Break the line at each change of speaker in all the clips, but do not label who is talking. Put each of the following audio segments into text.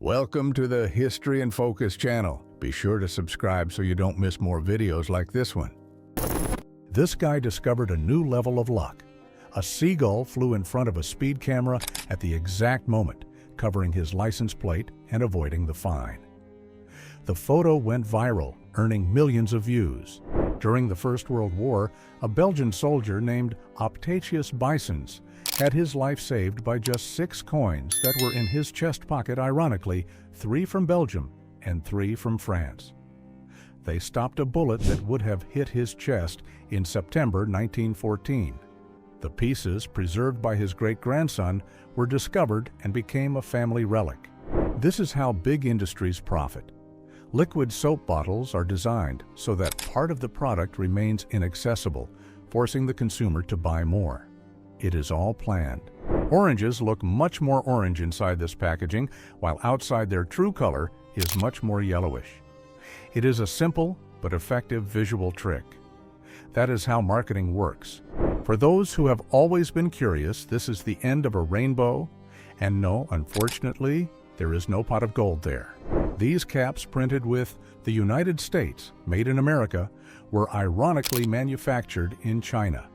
Welcome to the History in Focus channel. Be sure to subscribe so you don't miss more videos like this one. This guy discovered a new level of luck. A seagull flew in front of a speed camera at the exact moment, covering his license plate and avoiding the fine. The photo went viral, earning millions of views. During the First World War, a Belgian soldier named Optatius Bisons had his life saved by just 6 coins that were in his chest pocket, ironically, 3 from Belgium and 3 from France. They stopped a bullet that would have hit his chest in September 1914. The pieces, preserved by his great-grandson, were discovered and became a family relic. This is how big industries profit. Liquid soap bottles are designed so that part of the product remains inaccessible, forcing the consumer to buy more. It is all planned. Oranges look much more orange inside this packaging, while outside their true color is much more yellowish. It is a simple but effective visual trick. That is how marketing works. For those who have always been curious, this is the end of a rainbow, and no, unfortunately, there is no pot of gold there. These caps, printed with the United States, made in America, were ironically manufactured in China.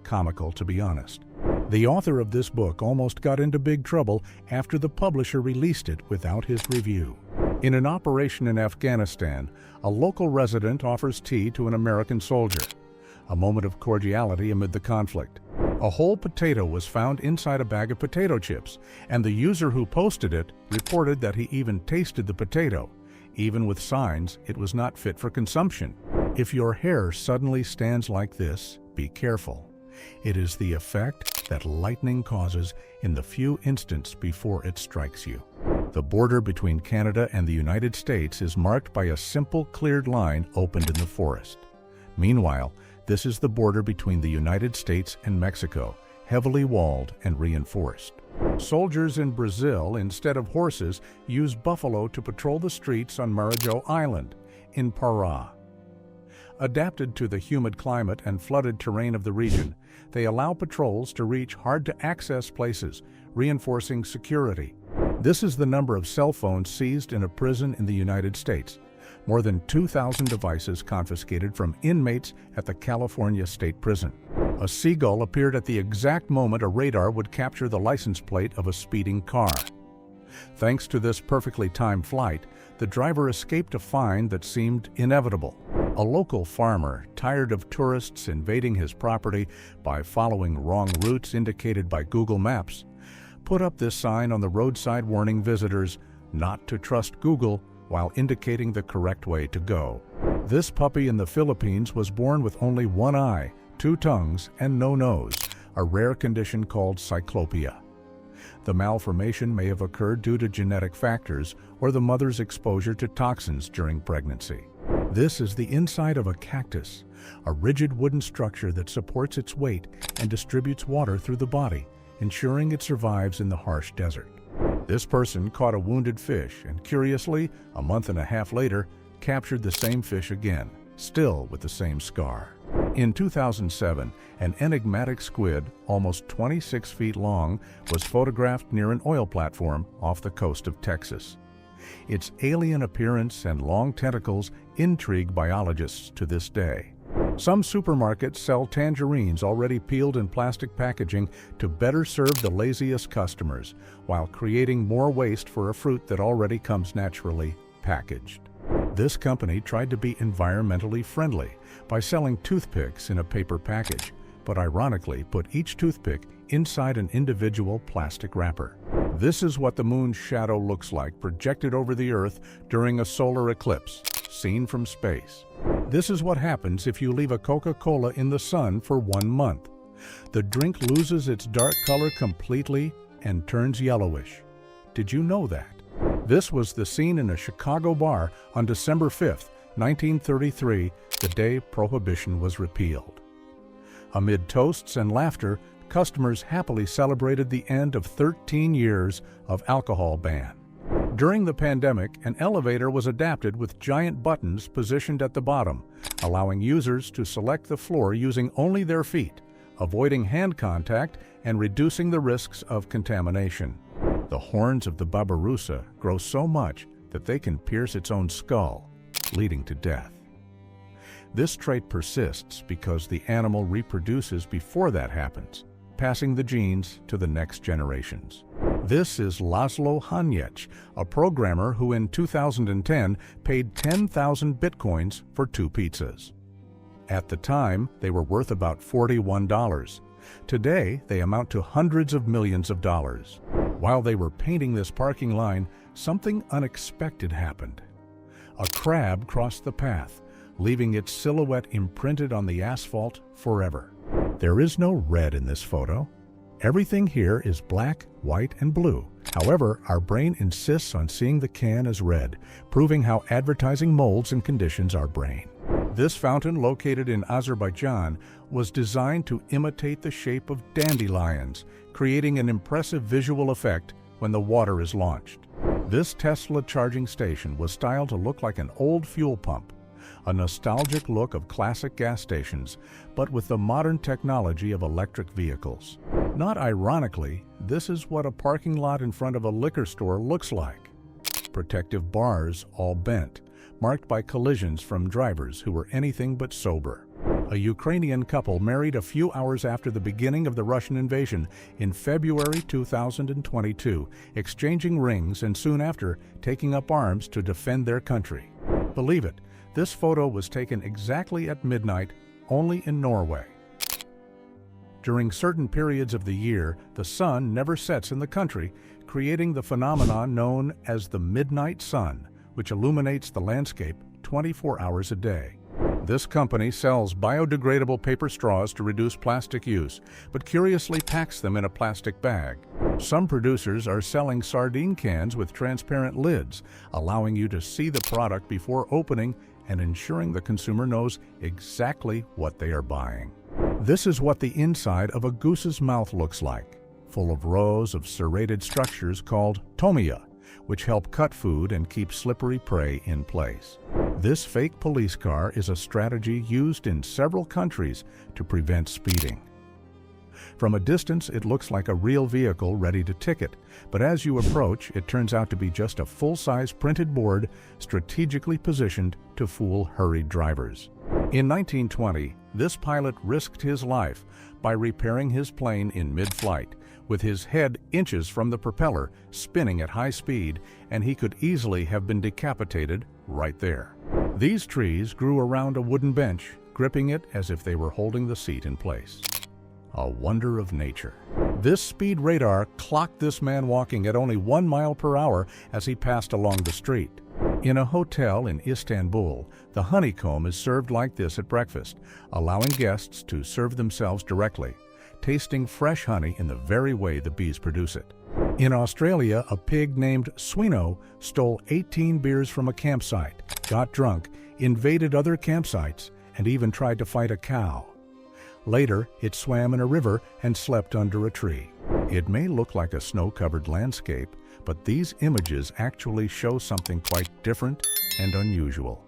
Comical, to be honest. The author of this book almost got into big trouble after the publisher released it without his review. In an operation in Afghanistan, a local resident offers tea to an American soldier. A moment of cordiality amid the conflict. A whole potato was found inside a bag of potato chips, and the user who posted it reported that he even tasted the potato, even with signs it was not fit for consumption. If your hair suddenly stands like this, be careful. It is the effect that lightning causes in the few instants before it strikes you. The border between Canada and the United States is marked by a simple cleared line opened in the forest. Meanwhile, this is the border between the United States and Mexico, heavily walled and reinforced. Soldiers in Brazil, instead of horses, use buffalo to patrol the streets on Marajó Island, in Pará. Adapted to the humid climate and flooded terrain of the region, they allow patrols to reach hard-to-access places, reinforcing security. This is the number of cell phones seized in a prison in the United States. More than 2,000 devices confiscated from inmates at the California State Prison. A seagull appeared at the exact moment a radar would capture the license plate of a speeding car. Thanks to this perfectly timed flight, the driver escaped a fine that seemed inevitable. A local farmer, tired of tourists invading his property by following wrong routes indicated by Google Maps, put up this sign on the roadside warning visitors not to trust Google while indicating the correct way to go. This puppy in the Philippines was born with only 1 eye, 2 tongues, and no nose, a rare condition called cyclopia. The malformation may have occurred due to genetic factors or the mother's exposure to toxins during pregnancy. This is the inside of a cactus, a rigid wooden structure that supports its weight and distributes water through the body, ensuring it survives in the harsh desert. This person caught a wounded fish and, curiously, a month and a half later, captured the same fish again, still with the same scar. In 2007, an enigmatic squid, almost 26 feet long, was photographed near an oil platform off the coast of Texas. Its alien appearance and long tentacles intrigue biologists to this day. Some supermarkets sell tangerines already peeled in plastic packaging to better serve the laziest customers, while creating more waste for a fruit that already comes naturally packaged. This company tried to be environmentally friendly by selling toothpicks in a paper package, but ironically put each toothpick inside an individual plastic wrapper. This is what the moon's shadow looks like projected over the Earth during a solar eclipse, seen from space. This is what happens if you leave a Coca-Cola in the sun for 1 month. The drink loses its dark color completely and turns yellowish. Did you know that? This was the scene in a Chicago bar on December 5, 1933, the day Prohibition was repealed. Amid toasts and laughter, customers happily celebrated the end of 13 years of alcohol ban. During the pandemic, an elevator was adapted with giant buttons positioned at the bottom, allowing users to select the floor using only their feet, avoiding hand contact and reducing the risks of contamination. The horns of the babirusa grow so much that they can pierce its own skull, leading to death. This trait persists because the animal reproduces before that happens, passing the genes to the next generations. This is Laszlo Hanyecz, a programmer who in 2010 paid 10,000 bitcoins for 2 pizzas. At the time, they were worth about $41. Today, they amount to hundreds of millions of dollars. While they were painting this parking line, something unexpected happened. A crab crossed the path, leaving its silhouette imprinted on the asphalt forever. There is no red in this photo. Everything here is black, white, and blue. However, our brain insists on seeing the can as red, proving how advertising molds and conditions our brain. This fountain, located in Azerbaijan, was designed to imitate the shape of dandelions, creating an impressive visual effect when the water is launched. This Tesla charging station was styled to look like an old fuel pump, a nostalgic look of classic gas stations, but with the modern technology of electric vehicles. Not ironically, this is what a parking lot in front of a liquor store looks like. Protective bars all bent, marked by collisions from drivers who were anything but sober. A Ukrainian couple married a few hours after the beginning of the Russian invasion in February 2022, exchanging rings and soon after taking up arms to defend their country. Believe it, this photo was taken exactly at midnight, only in Norway. During certain periods of the year, the sun never sets in the country, creating the phenomenon known as the midnight sun, which illuminates the landscape 24 hours a day. This company sells biodegradable paper straws to reduce plastic use, but curiously packs them in a plastic bag. Some producers are selling sardine cans with transparent lids, allowing you to see the product before opening and ensuring the consumer knows exactly what they are buying. This is what the inside of a goose's mouth looks like, full of rows of serrated structures called tomia, which help cut food and keep slippery prey in place. This fake police car is a strategy used in several countries to prevent speeding. From a distance, it looks like a real vehicle ready to ticket, but as you approach, it turns out to be just a full-size printed board strategically positioned to fool hurried drivers. In 1920, this pilot risked his life by repairing his plane in mid-flight, with his head inches from the propeller, spinning at high speed, and he could easily have been decapitated right there. These trees grew around a wooden bench, gripping it as if they were holding the seat in place. A wonder of nature. This speed radar clocked this man walking at only 1 mile per hour as he passed along the street. In a hotel in Istanbul, the honeycomb is served like this at breakfast, allowing guests to serve themselves directly, tasting fresh honey in the very way the bees produce it. In Australia, a pig named Swino stole 18 beers from a campsite, got drunk, invaded other campsites, and even tried to fight a cow. Later, it swam in a river and slept under a tree. It may look like a snow-covered landscape, but these images actually show something quite different and unusual.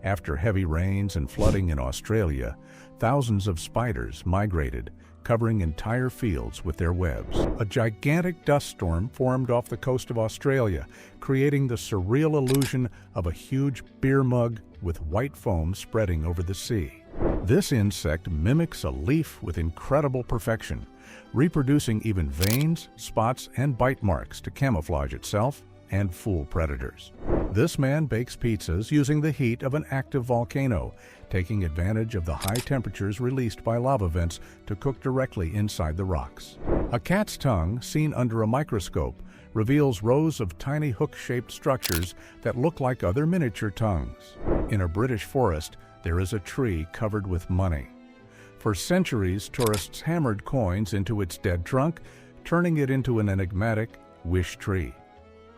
After heavy rains and flooding in Australia, thousands of spiders migrated, covering entire fields with their webs. A gigantic dust storm formed off the coast of Australia, creating the surreal illusion of a huge beer mug with white foam spreading over the sea. This insect mimics a leaf with incredible perfection, reproducing even veins, spots, and bite marks to camouflage itself and fool predators. This man bakes pizzas using the heat of an active volcano, taking advantage of the high temperatures released by lava vents to cook directly inside the rocks. A cat's tongue, seen under a microscope, reveals rows of tiny hook-shaped structures that look like other miniature tongues. In a British forest, there is a tree covered with money. For centuries, tourists hammered coins into its dead trunk, turning it into an enigmatic wish tree.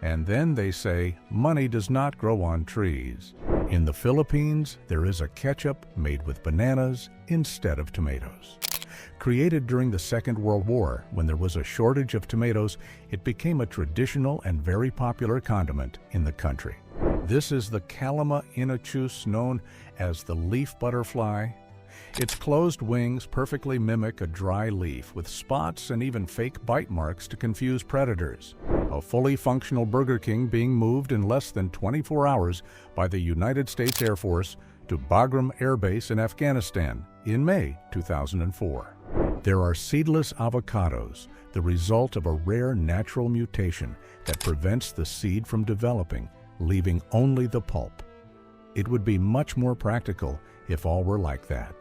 And then they say money does not grow on trees. In the Philippines, there is a ketchup made with bananas instead of tomatoes. Created during the Second World War, when there was a shortage of tomatoes, it became a traditional and very popular condiment in the country. This is the Calama inachus, known as the leaf butterfly. Its closed wings perfectly mimic a dry leaf with spots and even fake bite marks to confuse predators. A fully functional Burger King being moved in less than 24 hours by the United States Air Force to Bagram Air Base in Afghanistan in May 2004. There are seedless avocados, the result of a rare natural mutation that prevents the seed from developing, leaving only the pulp. It would be much more practical if all were like that.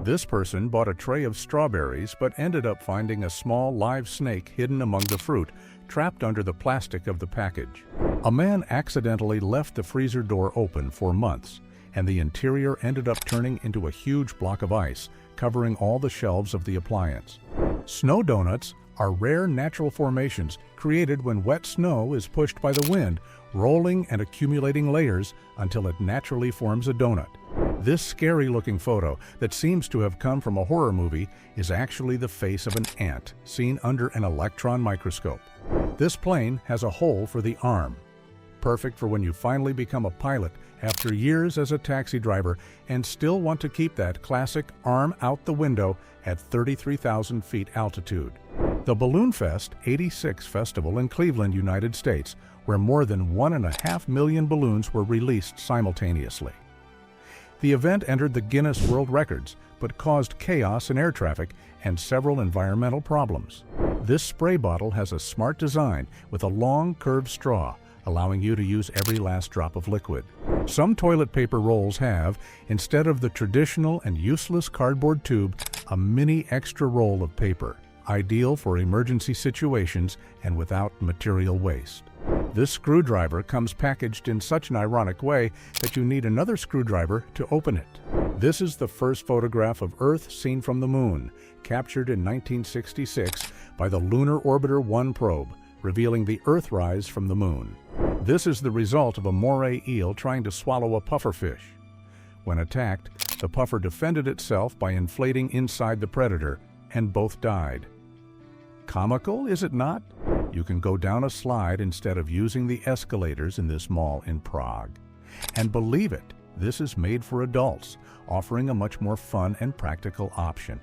This person bought a tray of strawberries but ended up finding a small live snake hidden among the fruit, trapped under the plastic of the package. A man accidentally left the freezer door open for months, and the interior ended up turning into a huge block of ice, covering all the shelves of the appliance. Snow donuts are rare natural formations created when wet snow is pushed by the wind, rolling and accumulating layers until it naturally forms a donut. This scary-looking photo that seems to have come from a horror movie is actually the face of an ant seen under an electron microscope. This plane has a hole for the arm, perfect for when you finally become a pilot after years as a taxi driver and still want to keep that classic arm out the window at 33,000 feet altitude. The Balloon Fest '86 festival in Cleveland, United States, where more than 1.5 million balloons were released simultaneously. The event entered the Guinness World Records, but caused chaos in air traffic and several environmental problems. This spray bottle has a smart design with a long curved straw, allowing you to use every last drop of liquid. Some toilet paper rolls have, instead of the traditional and useless cardboard tube, a mini extra roll of paper, ideal for emergency situations and without material waste. This screwdriver comes packaged in such an ironic way that you need another screwdriver to open it. This is the first photograph of Earth seen from the Moon, captured in 1966 by the Lunar Orbiter 1 probe, revealing the Earthrise from the Moon. This is the result of a moray eel trying to swallow a pufferfish. When attacked, the puffer defended itself by inflating inside the predator, and both died. Comical, is it not? You can go down a slide instead of using the escalators in this mall in Prague. And believe it, this is made for adults, offering a much more fun and practical option.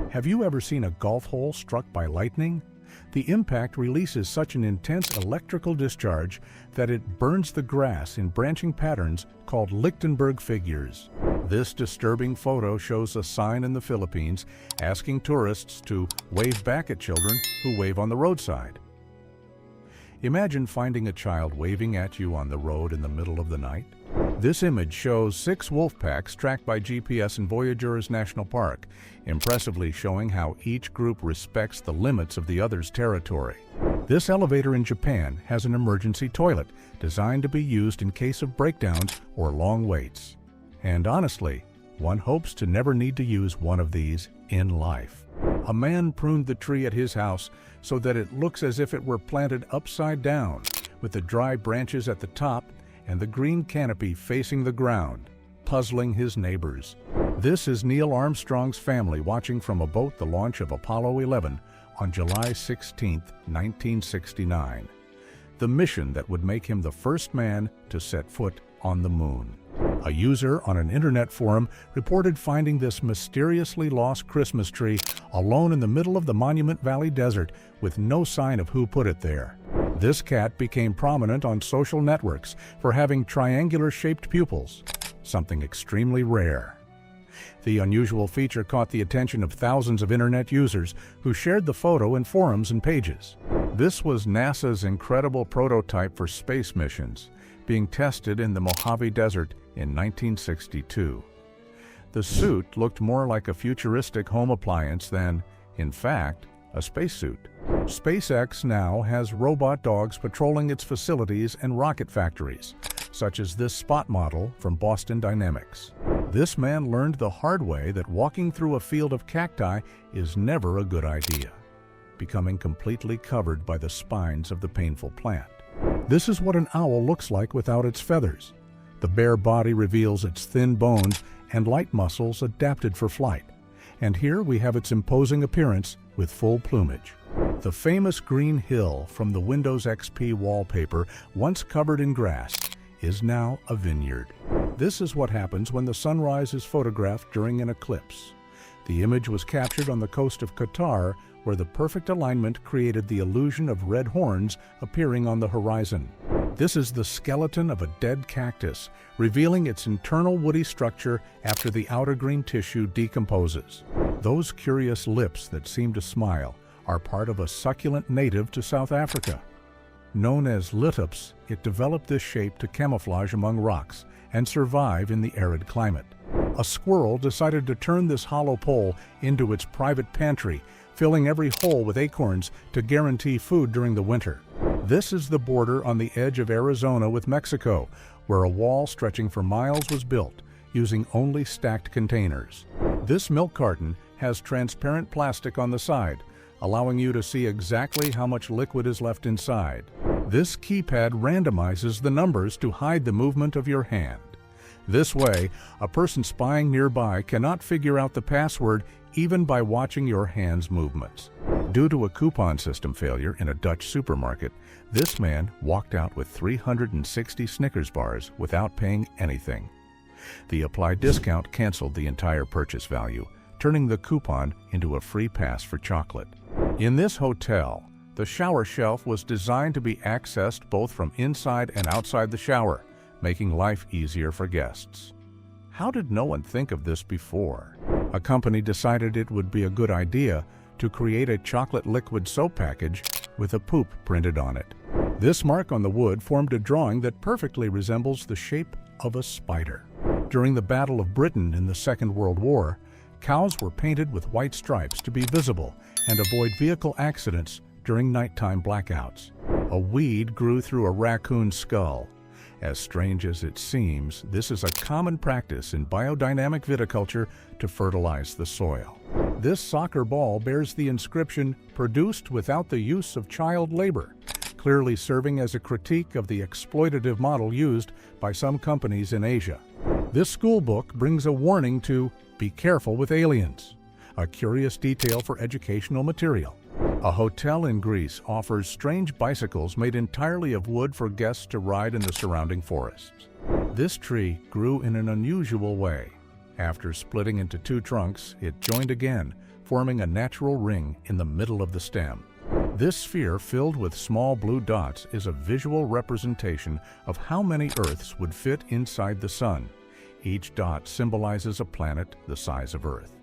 Have you ever seen a golf hole struck by lightning? The impact releases such an intense electrical discharge that it burns the grass in branching patterns called Lichtenberg figures. This disturbing photo shows a sign in the Philippines asking tourists to wave back at children who wave on the roadside. Imagine finding a child waving at you on the road in the middle of the night. This image shows 6 wolf packs tracked by GPS in Voyageurs National Park, impressively showing how each group respects the limits of the other's territory. This elevator in Japan has an emergency toilet designed to be used in case of breakdowns or long waits. And honestly, one hopes to never need to use one of these in life. A man pruned the tree at his house so that it looks as if it were planted upside down, with the dry branches at the top and the green canopy facing the ground, puzzling his neighbors. This is Neil Armstrong's family watching from a boat the launch of Apollo 11 on July 16, 1969, the mission that would make him the first man to set foot on the moon. A user on an internet forum reported finding this mysteriously lost Christmas tree alone in the middle of the Monument Valley Desert with no sign of who put it there. This cat became prominent on social networks for having triangular-shaped pupils, something extremely rare. The unusual feature caught the attention of thousands of internet users who shared the photo in forums and pages. This was NASA's incredible prototype for space missions, being tested in the Mojave Desert in 1962. The suit looked more like a futuristic home appliance than, in fact, a spacesuit. SpaceX now has robot dogs patrolling its facilities and rocket factories, such as this Spot model from Boston Dynamics. This man learned the hard way that walking through a field of cacti is never a good idea, becoming completely covered by the spines of the painful plant. This is what an owl looks like without its feathers. The bare body reveals its thin bones and light muscles adapted for flight. And here we have its imposing appearance with full plumage. The famous green hill from the Windows XP wallpaper, once covered in grass, is now a vineyard. This is what happens when the sunrise is photographed during an eclipse. The image was captured on the coast of Qatar, where the perfect alignment created the illusion of red horns appearing on the horizon. This is the skeleton of a dead cactus, revealing its internal woody structure after the outer green tissue decomposes. Those curious lips that seem to smile are part of a succulent native to South Africa. Known as lithops, it developed this shape to camouflage among rocks and survive in the arid climate. A squirrel decided to turn this hollow pole into its private pantry, filling every hole with acorns to guarantee food during the winter. This is the border on the edge of Arizona with Mexico, where a wall stretching for miles was built, using only stacked containers. This milk carton has transparent plastic on the side, allowing you to see exactly how much liquid is left inside. This keypad randomizes the numbers to hide the movement of your hand. This way, a person spying nearby cannot figure out the password even by watching your hand's movements. Due to a coupon system failure in a Dutch supermarket, this man walked out with 360 Snickers bars without paying anything. The applied discount canceled the entire purchase value, turning the coupon into a free pass for chocolate. In this hotel, the shower shelf was designed to be accessed both from inside and outside the shower, making life easier for guests. How did no one think of this before? A company decided it would be a good idea to create a chocolate liquid soap package with a poop printed on it. This mark on the wood formed a drawing that perfectly resembles the shape of a spider. During the Battle of Britain in the Second World War, cows were painted with white stripes to be visible and avoid vehicle accidents during nighttime blackouts. A weed grew through a raccoon's skull. As strange as it seems, this is a common practice in biodynamic viticulture to fertilize the soil. This soccer ball bears the inscription, "Produced without the use of child labor," clearly serving as a critique of the exploitative model used by some companies in Asia. This school book brings a warning to "Be careful with aliens," a curious detail for educational material. A hotel in Greece offers strange bicycles made entirely of wood for guests to ride in the surrounding forests. This tree grew in an unusual way. After splitting into two trunks, it joined again, forming a natural ring in the middle of the stem. This sphere filled with small blue dots is a visual representation of how many Earths would fit inside the Sun. Each dot symbolizes a planet the size of Earth.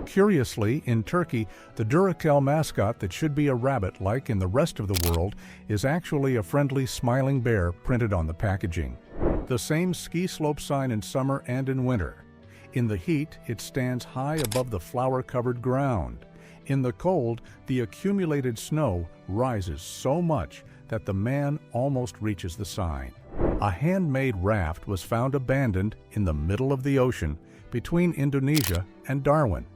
Curiously, in Turkey, the Duracell mascot that should be a rabbit like in the rest of the world is actually a friendly, smiling bear printed on the packaging. The same ski slope sign in summer and in winter. In the heat, it stands high above the flower-covered ground. In the cold, the accumulated snow rises so much that the man almost reaches the sign. A handmade raft was found abandoned in the middle of the ocean between Indonesia and Darwin.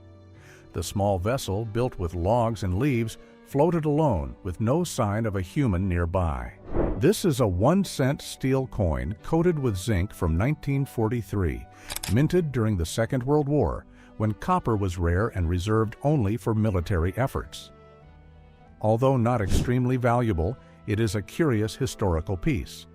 The small vessel, built with logs and leaves, floated alone with no sign of a human nearby. This is a 1-cent steel coin coated with zinc from 1943, minted during the Second World War, when copper was rare and reserved only for military efforts. Although not extremely valuable, it is a curious historical piece.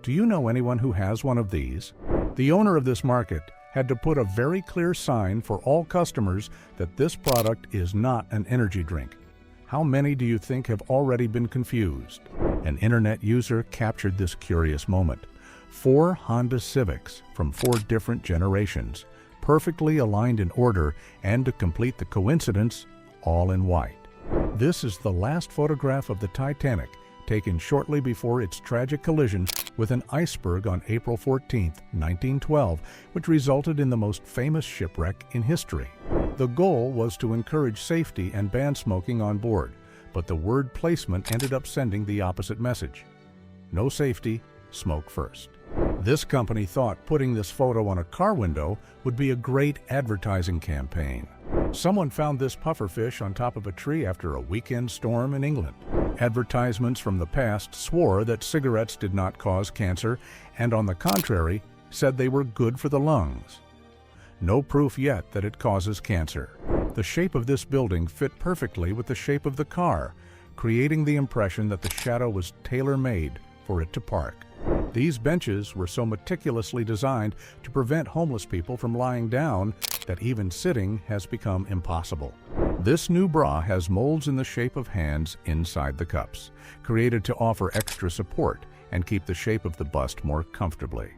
Do you know anyone who has one of these? The owner of this market had to put a very clear sign for all customers that this product is not an energy drink. How many do you think have already been confused? An internet user captured this curious moment. 4 Honda Civics from 4 different generations, perfectly aligned in order, and to complete the coincidence, all in white. This is the last photograph of the Titanic, taken shortly before its tragic collision with an iceberg on April 14, 1912, which resulted in the most famous shipwreck in history. The goal was to encourage safety and ban smoking on board, but the word placement ended up sending the opposite message. No safety, smoke first. This company thought putting this photo on a car window would be a great advertising campaign. Someone found this pufferfish on top of a tree after a weekend storm in England. Advertisements from the past swore that cigarettes did not cause cancer, and on the contrary, said they were good for the lungs. No proof yet that it causes cancer. The shape of this building fit perfectly with the shape of the car, creating the impression that the shadow was tailor-made for it to park. These benches were so meticulously designed to prevent homeless people from lying down that even sitting has become impossible. This new bra has molds in the shape of hands inside the cups, created to offer extra support and keep the shape of the bust more comfortably.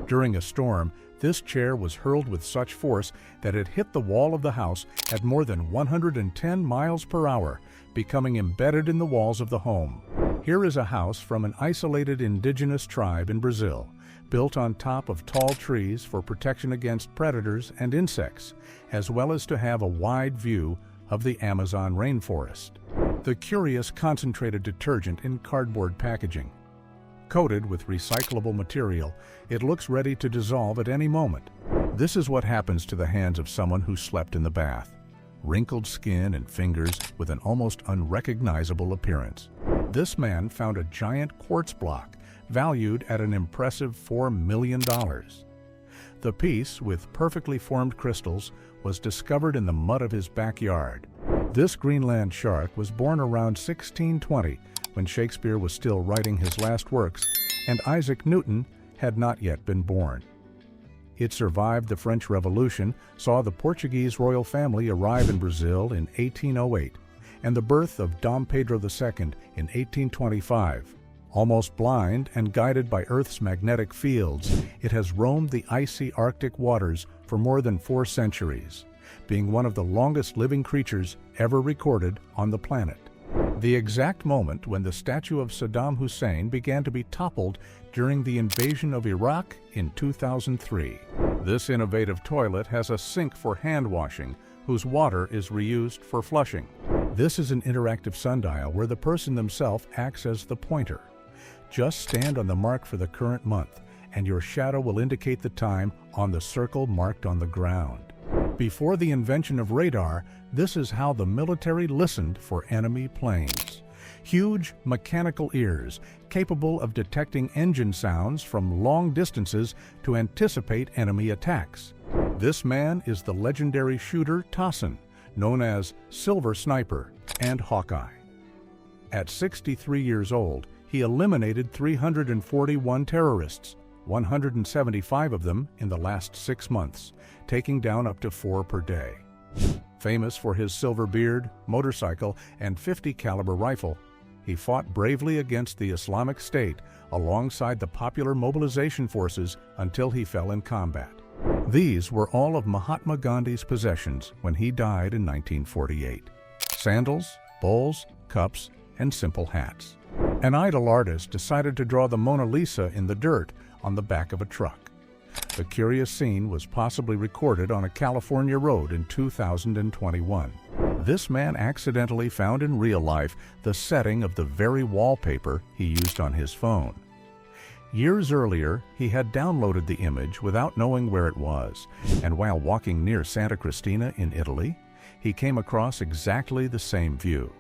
During a storm, this chair was hurled with such force that it hit the wall of the house at more than 110 miles per hour, becoming embedded in the walls of the home. Here is a house from an isolated indigenous tribe in Brazil, built on top of tall trees for protection against predators and insects, as well as to have a wide view of the Amazon rainforest. The curious concentrated detergent in cardboard packaging. Coated with recyclable material, it looks ready to dissolve at any moment. This is what happens to the hands of someone who slept in the bath. Wrinkled skin and fingers with an almost unrecognizable appearance. This man found a giant quartz block valued at an impressive $4 million. The piece, with perfectly formed crystals, was discovered in the mud of his backyard. This Greenland shark was born around 1620, when Shakespeare was still writing his last works, and Isaac Newton had not yet been born. It survived the French Revolution, saw the Portuguese royal family arrive in Brazil in 1808, and the birth of Dom Pedro II in 1825. Almost blind and guided by Earth's magnetic fields, it has roamed the icy Arctic waters for more than 4 centuries, being one of the longest living creatures ever recorded on the planet. The exact moment when the statue of Saddam Hussein began to be toppled during the invasion of Iraq in 2003. This innovative toilet has a sink for hand washing, whose water is reused for flushing. This is an interactive sundial where the person themselves acts as the pointer. Just stand on the mark for the current month, and your shadow will indicate the time on the circle marked on the ground. Before the invention of radar, this is how the military listened for enemy planes. Huge mechanical ears, capable of detecting engine sounds from long distances to anticipate enemy attacks. This man is the legendary shooter Tassin, known as Silver Sniper and Hawkeye. At 63 years old, he eliminated 341 terrorists, 175 of them in the last 6 months, taking down up to 4 per day. Famous for his silver beard, motorcycle, and .50 caliber rifle, he fought bravely against the Islamic State alongside the popular mobilization forces until he fell in combat. These were all of Mahatma Gandhi's possessions when he died in 1948. Sandals, bowls, cups, and simple hats. An idle artist decided to draw the Mona Lisa in the dirt on the back of a truck. The curious scene was possibly recorded on a California road in 2021. This man accidentally found in real life the setting of the very wallpaper he used on his phone. Years earlier, he had downloaded the image without knowing where it was, and while walking near Santa Cristina in Italy, he came across exactly the same view.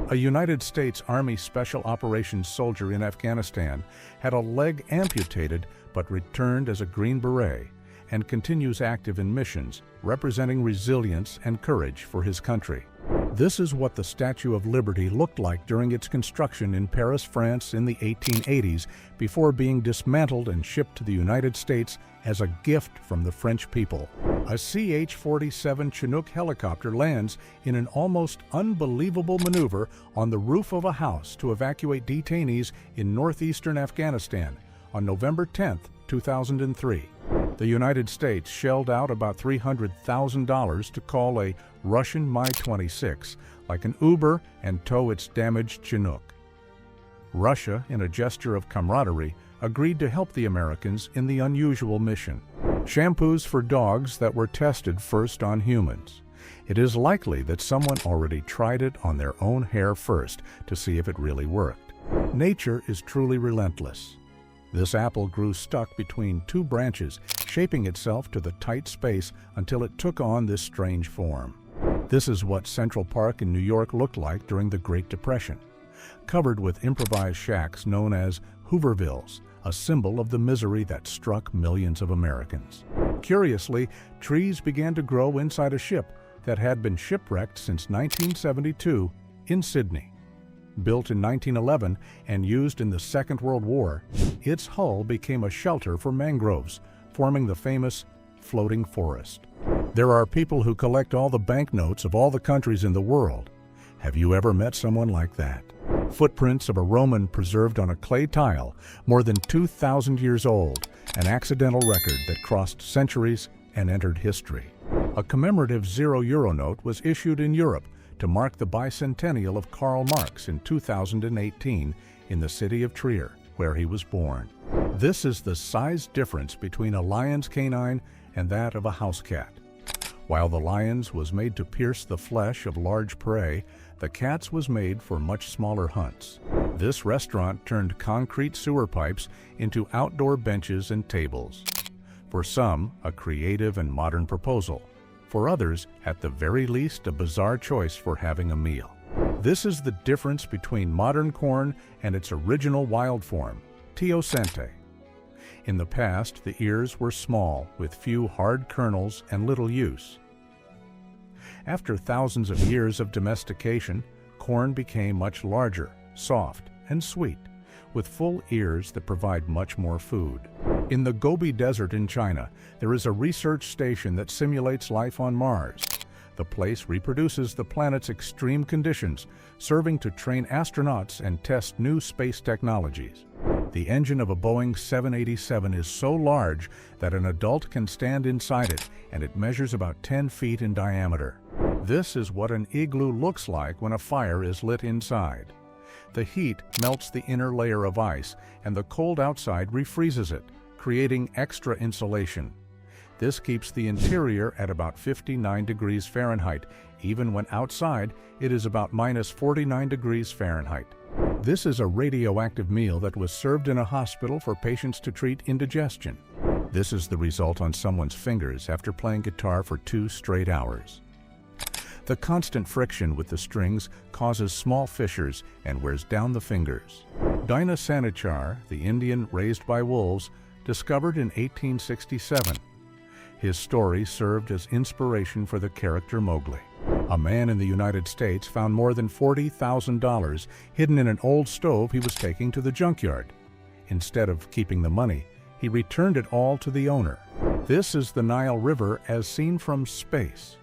A United States Army Special Operations soldier in Afghanistan had a leg amputated but returned as a Green Beret and continues active in missions, representing resilience and courage for his country. This is what the Statue of Liberty looked like during its construction in Paris, France in the 1880s, before being dismantled and shipped to the United States as a gift from the French people. A CH-47 Chinook helicopter lands in an almost unbelievable maneuver on the roof of a house to evacuate detainees in northeastern Afghanistan on November 10, 2003. The United States shelled out about $300,000 to call a Russian Mi-26 like an Uber and tow its damaged Chinook. Russia, in a gesture of camaraderie, agreed to help the Americans in the unusual mission. Shampoos for dogs that were tested first on humans. It is likely that someone already tried it on their own hair first to see if it really worked. Nature is truly relentless. This apple grew stuck between 2 branches, shaping itself to the tight space until it took on this strange form. This is what Central Park in New York looked like during the Great Depression, covered with improvised shacks known as Hoovervilles, a symbol of the misery that struck millions of Americans. Curiously, trees began to grow inside a ship that had been shipwrecked since 1972 in Sydney. Built in 1911 and used in the Second World War, its hull became a shelter for mangroves, forming the famous floating forest. There are people who collect all the banknotes of all the countries in the world. Have you ever met someone like that? Footprints of a Roman preserved on a clay tile, more than 2,000 years old, an accidental record that crossed centuries and entered history. A commemorative €0 note was issued in Europe to mark the bicentennial of Karl Marx in 2018 in the city of Trier, where he was born. This is the size difference between a lion's canine and that of a house cat. While the lion's was made to pierce the flesh of large prey, the cat's was made for much smaller hunts. This restaurant turned concrete sewer pipes into outdoor benches and tables. For some, a creative and modern proposal. For others, at the very least, a bizarre choice for having a meal. This is the difference between modern corn and its original wild form, teosinte. In the past, the ears were small, with few hard kernels and little use. After thousands of years of domestication, corn became much larger, soft, and sweet, with full ears that provide much more food. In the Gobi Desert in China, there is a research station that simulates life on Mars. The place reproduces the planet's extreme conditions, serving to train astronauts and test new space technologies. The engine of a Boeing 787 is so large that an adult can stand inside it, and it measures about 10 feet in diameter. This is what an igloo looks like when a fire is lit inside. The heat melts the inner layer of ice, and the cold outside refreezes it, creating extra insulation. This keeps the interior at about 59 degrees Fahrenheit, even when outside it is about -49 degrees Fahrenheit. This is a radioactive meal that was served in a hospital for patients to treat indigestion. This is the result on someone's fingers after playing guitar for 2 straight hours. The constant friction with the strings causes small fissures and wears down the fingers. Dinah Sanichar, the Indian raised by wolves, discovered in 1867. His story served as inspiration for the character Mowgli. A man in the United States found more than $40,000 hidden in an old stove he was taking to the junkyard. Instead of keeping the money, he returned it all to the owner. This is the Nile River as seen from space.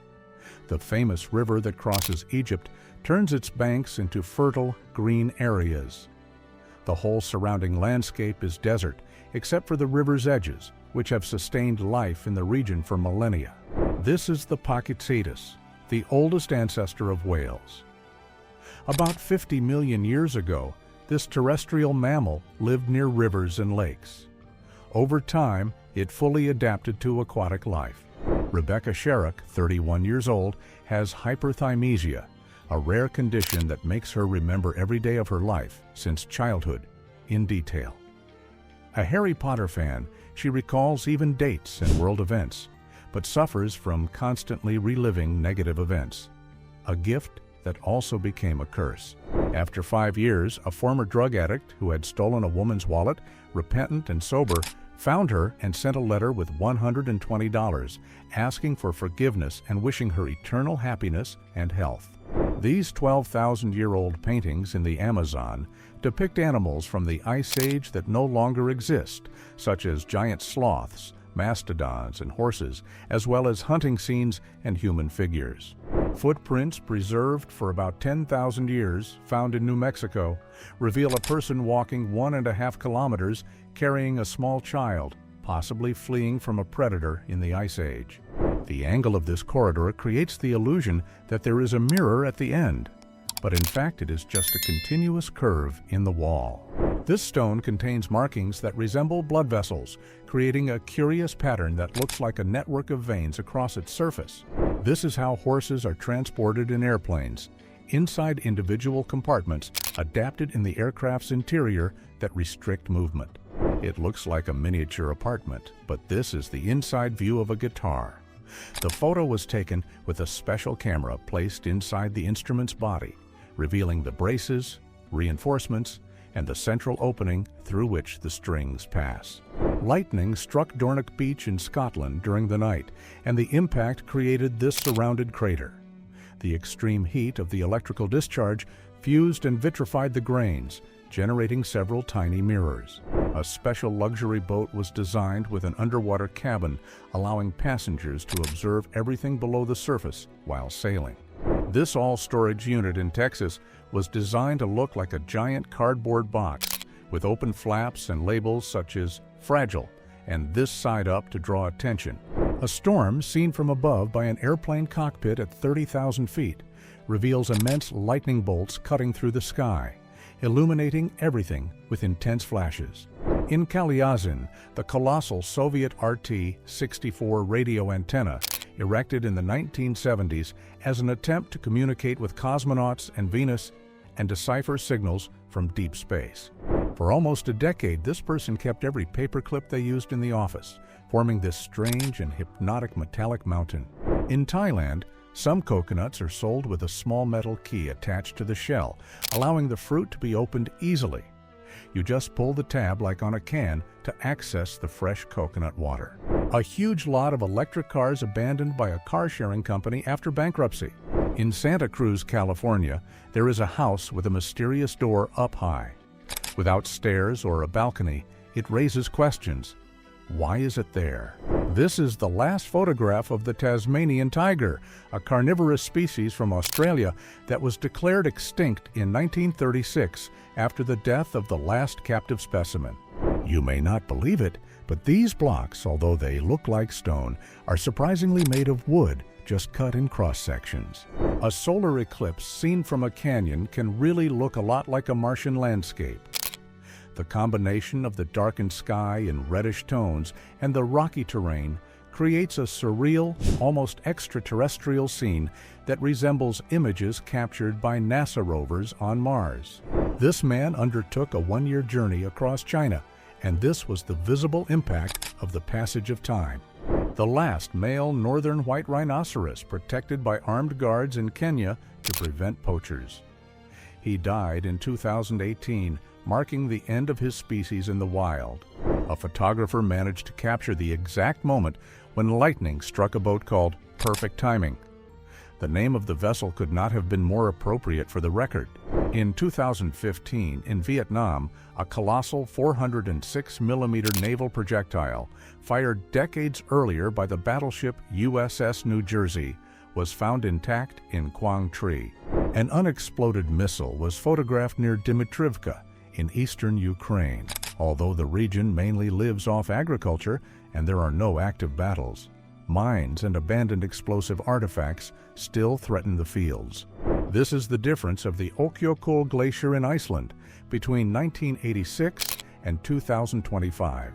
The famous river that crosses Egypt turns its banks into fertile, green areas. The whole surrounding landscape is desert, except for the river's edges, which have sustained life in the region for millennia. This is the Pakitsatus, the oldest ancestor of whales. About 50 million years ago, this terrestrial mammal lived near rivers and lakes. Over time, it fully adapted to aquatic life. Rebecca Sherrock, 31 years old, has hyperthymesia, a rare condition that makes her remember every day of her life, since childhood, in detail. A Harry Potter fan, she recalls even dates and world events, but suffers from constantly reliving negative events, a gift that also became a curse. After 5 years, a former drug addict who had stolen a woman's wallet, repentant and sober, found her and sent a letter with $120, asking for forgiveness and wishing her eternal happiness and health. These 12,000-year-old paintings in the Amazon depict animals from the Ice Age that no longer exist, such as giant sloths, mastodons, and horses, as well as hunting scenes and human figures. Footprints preserved for about 10,000 years, found in New Mexico, reveal a person walking 1.5 kilometers carrying a small child, possibly fleeing from a predator in the Ice Age. The angle of this corridor creates the illusion that there is a mirror at the end, but in fact it is just a continuous curve in the wall. This stone contains markings that resemble blood vessels, creating a curious pattern that looks like a network of veins across its surface. This is how horses are transported in airplanes, inside individual compartments adapted in the aircraft's interior that restrict movement. It looks like a miniature apartment, but this is the inside view of a guitar. The photo was taken with a special camera placed inside the instrument's body, revealing the braces, reinforcements, and the central opening through which the strings pass. Lightning struck Dornoch Beach in Scotland during the night, and the impact created this surrounded crater. The extreme heat of the electrical discharge fused and vitrified the grains, generating several tiny mirrors. A special luxury boat was designed with an underwater cabin, allowing passengers to observe everything below the surface while sailing. This all-storage unit in Texas was designed to look like a giant cardboard box, with open flaps and labels such as "Fragile" and "This Side Up" to draw attention. A storm seen from above by an airplane cockpit at 30,000 feet reveals immense lightning bolts cutting through the sky, illuminating everything with intense flashes. In Kalyazin, the colossal Soviet RT-64 radio antenna, erected in the 1970s as an attempt to communicate with cosmonauts and Venus and decipher signals from deep space. For almost a decade, this person kept every paperclip they used in the office, forming this strange and hypnotic metallic mountain. In Thailand, some coconuts are sold with a small metal key attached to the shell, allowing the fruit to be opened easily. You just pull the tab like on a can to access the fresh coconut water. A huge lot of electric cars abandoned by a car-sharing company after bankruptcy. In Santa Cruz, California, there is a house with a mysterious door up high. Without stairs or a balcony, it raises questions. Why is it there? This is the last photograph of the Tasmanian tiger, a carnivorous species from Australia that was declared extinct in 1936 after the death of the last captive specimen. You may not believe it, but these blocks, although they look like stone, are surprisingly made of wood, just cut in cross-sections. A solar eclipse seen from a canyon can really look a lot like a Martian landscape. The combination of the darkened sky in reddish tones and the rocky terrain creates a surreal, almost extraterrestrial scene that resembles images captured by NASA rovers on Mars. This man undertook a one-year journey across China, and this was the visible impact of the passage of time. The last male northern white rhinoceros protected by armed guards in Kenya to prevent poachers. He died in 2018, marking the end of his species in the wild. A photographer managed to capture the exact moment when lightning struck a boat called Perfect Timing. The name of the vessel could not have been more appropriate for the record. In 2015, in Vietnam, a colossal 406mm naval projectile, fired decades earlier by the battleship USS New Jersey, was found intact in Quang Tri. An unexploded missile was photographed near Dmitrivka in eastern Ukraine, although the region mainly lives off agriculture and there are no active battles. Mines and abandoned explosive artifacts still threaten the fields. This is the difference of the Ökjökull Glacier in Iceland between 1986 and 2025.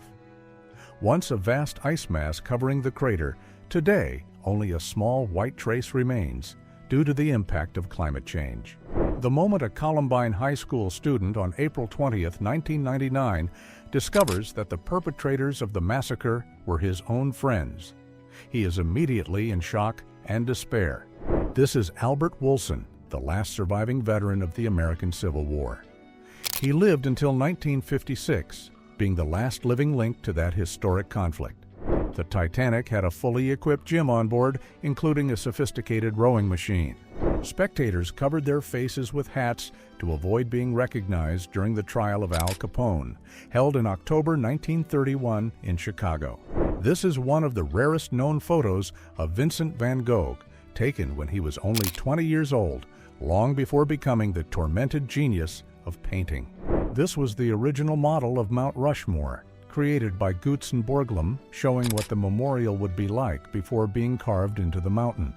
Once a vast ice mass covering the crater, today only a small white trace remains due to the impact of climate change. The moment a Columbine High School student on April 20, 1999, discovers that the perpetrators of the massacre were his own friends, he is immediately in shock and despair. This is Albert Wolson, the last surviving veteran of the American Civil War. He lived until 1956, being the last living link to that historic conflict. The Titanic had a fully equipped gym on board, including a sophisticated rowing machine. Spectators covered their faces with hats to avoid being recognized during the trial of Al Capone, held in October 1931 in Chicago. This is one of the rarest known photos of Vincent van Gogh, taken when he was only 20 years old, long before becoming the tormented genius of painting. This was the original model of Mount Rushmore, created by Gutzen Borglum, showing what the memorial would be like before being carved into the mountain.